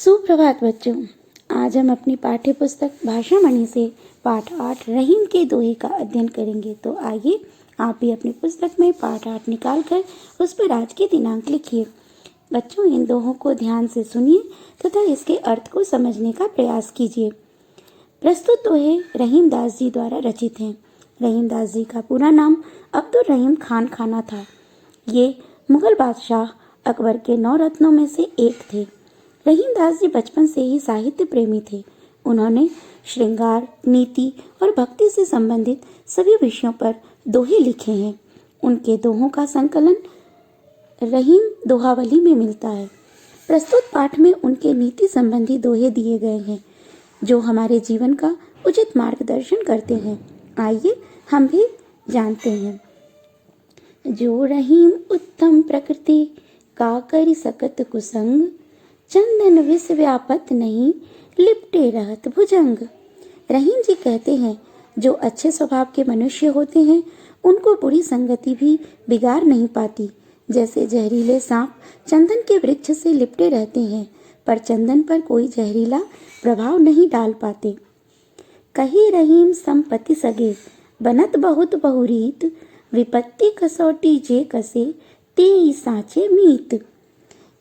सुप्रभात बच्चों। आज हम अपनी पाठ्य पुस्तक भाषामणि से पाठ 8 रहीम के दोहे का अध्ययन करेंगे। तो आइए आप भी अपनी पुस्तक में पाठ 8 निकाल कर उस पर आज के दिनांक लिखिए। बच्चों, इन दोहों को ध्यान से सुनिए तथा इसके अर्थ को समझने का प्रयास कीजिए। प्रस्तुत दोहे रहीम दास जी द्वारा रचित हैं। रहीम दास जी का पूरा नाम अब्दुल रहीम खान खाना था। ये मुगल बादशाह अकबर के 9 रत्नों में से एक थे। रहीम दास जी बचपन से ही साहित्य प्रेमी थे। उन्होंने श्रृंगार, नीति और भक्ति से संबंधित सभी विषयों पर दोहे लिखे हैं। उनके दोहों का संकलन रहीम दोहावली में मिलता है। प्रस्तुत पाठ में उनके नीति संबंधी दोहे दिए गए हैं जो हमारे जीवन का उचित मार्गदर्शन करते हैं। आइए हम भी जानते हैं। जो रहीम उत्तम प्रकृति का करि सकत कुसंग, चंदन विष व्यापत नहीं लिपटे रहत भुजंग। रहीम जी कहते हैं, जो अच्छे स्वभाव के मनुष्य होते हैं उनको बुरी संगति भी बिगाड़ नहीं पाती। जैसे जहरीले सांप चंदन के वृक्ष से लिपटे रहते हैं पर चंदन पर कोई जहरीला प्रभाव नहीं डाल पाते। कही रहीम संपत्ति सगे, बनत बहुत बहुरीत, विपत्ति कसौटी जे कसे, तेई सांचे मीत।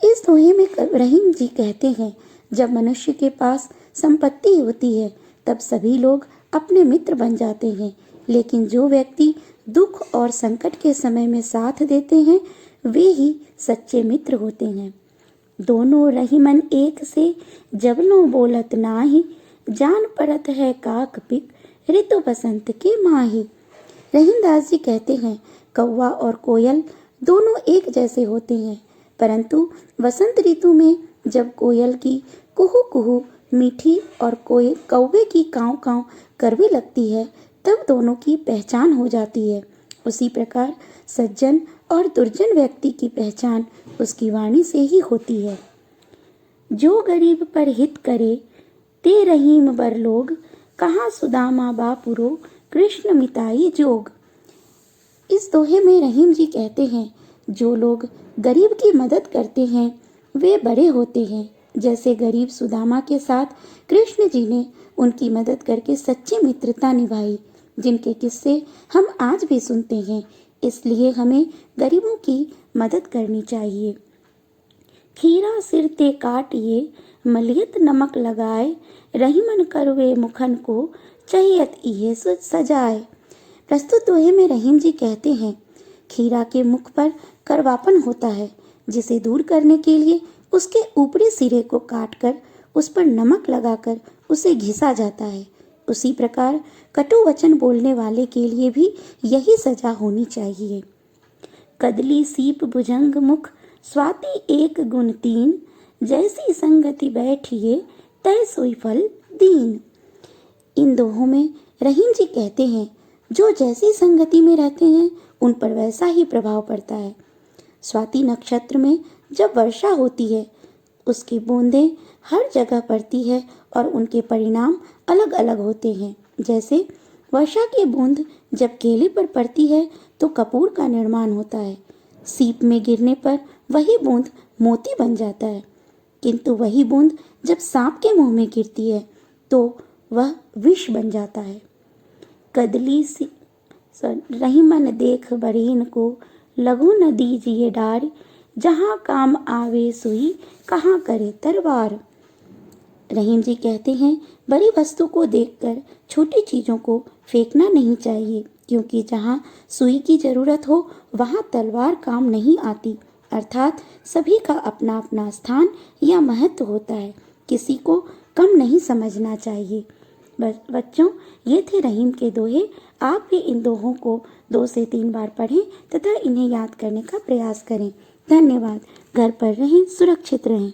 इस दोहे में रहीम जी कहते हैं, जब मनुष्य के पास संपत्ति होती है तब सभी लोग अपने मित्र बन जाते हैं, लेकिन जो व्यक्ति दुख और संकट के समय में साथ देते हैं वे ही सच्चे मित्र होते हैं। दोनों रहीमन एक से जबलों बोलत नाही, जान पड़त है काक पिक, ऋतु बसंत के माही। रहीम दास जी कहते हैं, कौवा और कोयल दोनों एक जैसे होते हैं, परंतु वसंत ऋतु में जब कोयल की कुहू कुहू मीठी और कौवे की काँव काँव कड़वी लगती है तब दोनों की पहचान हो जाती है। उसी प्रकार सज्जन और दुर्जन व्यक्ति की पहचान उसकी वाणी से ही होती है। जो गरीब पर हित करे ते रहीम बर लोग, कहाँ सुदामा बापुरो कृष्ण मिताई जोग। इस दोहे में रहीम जी कहते हैं, जो लोग गरीब की मदद करते हैं वे बड़े होते हैं। जैसे गरीब सुदामा के साथ कृष्ण जी ने उनकी मदद करके सच्ची मित्रता निभाई, जिनके किस्से हम आज भी सुनते हैं। इसलिए हमें गरीबों की मदद करनी चाहिए। खीरा सिर ते काटिए, मलियत नमक लगाए, रहीमन करवे मुखन को, चाहियत इहे सजाए। प्रस्तुत दोहे में रहीम जी कहते हैं, खीरा के मुख पर करवापन होता है, जिसे दूर करने के लिए उसके ऊपरी सिरे को काटकर उस पर नमक लगाकर उसे घिसा जाता है। उसी प्रकार कटु वचन बोलने वाले के लिए भी यही सजा होनी चाहिए। कदली सीप भुजंग मुख, स्वाति एक गुण तीन, जैसी संगति बैठिए तय सोई फल दीन। इन दोहों में रहीम जी कहते हैं, जो जैसी संगति में रहते हैं उन पर वैसा ही प्रभाव पड़ता है। स्वाति नक्षत्र में जब वर्षा होती है उसकी बूंदें हर जगह पड़ती है और उनके परिणाम अलग अलग होते हैं। जैसे वर्षा की बूंद जब केले पर पड़ती है तो कपूर का निर्माण होता है। सीप में गिरने पर वही बूंद मोती बन जाता है, किंतु वही बूंद जब सांप के मुंह में गिरती है तो वह विष बन जाता है। कदली सी रहीमन देख बरीन को, लघु न दीजिए डार, जहाँ काम आवे सुई, कहाँ करे तरवार। रहीम जी कहते हैं, बड़ी वस्तु को देखकर छोटी चीजों को फेंकना नहीं चाहिए, क्योंकि जहाँ सुई की जरूरत हो वहाँ तलवार काम नहीं आती। अर्थात सभी का अपना अपना स्थान या महत्व होता है, किसी को कम नहीं समझना चाहिए। बच्चों, ये थे रहीम के दोहे। आप भी इन दोहों को 2 से 3 बार पढ़ें तथा इन्हें याद करने का प्रयास करें। धन्यवाद। घर पर रहें, सुरक्षित रहें।